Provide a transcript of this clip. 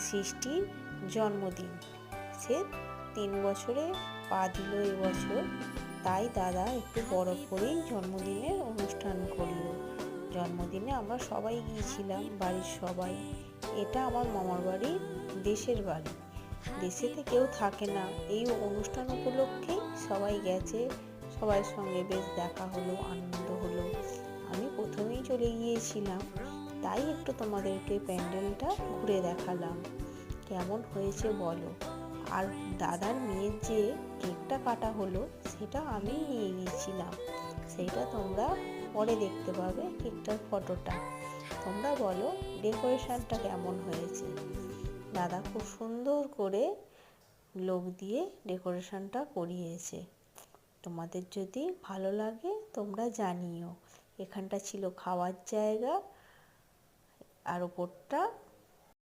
সৃষ্টির জন্মদিন। সে 3 বছরে পা দিল এবছর, তাই দাদা একটু বড় করেই জন্মদিনের অনুষ্ঠান করলো। জন্মদিনে আমরা সবাই গিয়েছিলাম, বাড়ির সবাই। এটা আমার মামার বাড়ি, দেশের বাড়ি। দেশেতে কেউ থাকে না, এই অনুষ্ঠান উপলক্ষেই সবাই গেছে, সবার সঙ্গে বেশ দেখা হলো, আনন্দ হলো। আমি প্রথমেই চলে গিয়েছিলাম, তাই একটু তোমাদেরকে প্যান্ডেলটা ঘুরে দেখালাম। কেমন হয়েছে বলো। আর দাদার মেয়ের যে কেকটা কাটা হলো, সেটা আমি নিয়ে গিয়েছিলাম, সেটা তোমরা পরে দেখতে পাবে, কেকটার ফটোটা। তোমরা বলো ডেকোরেশনটা কেমন হয়েছে। দাদা খুব সুন্দর করে লোক দিয়ে ডেকোরেশনটা করিয়েছে। তোমাদের যদি ভালো লাগে তোমরা জানিও। এখানটা ছিল খাওয়ার জায়গা, আর ওপরটা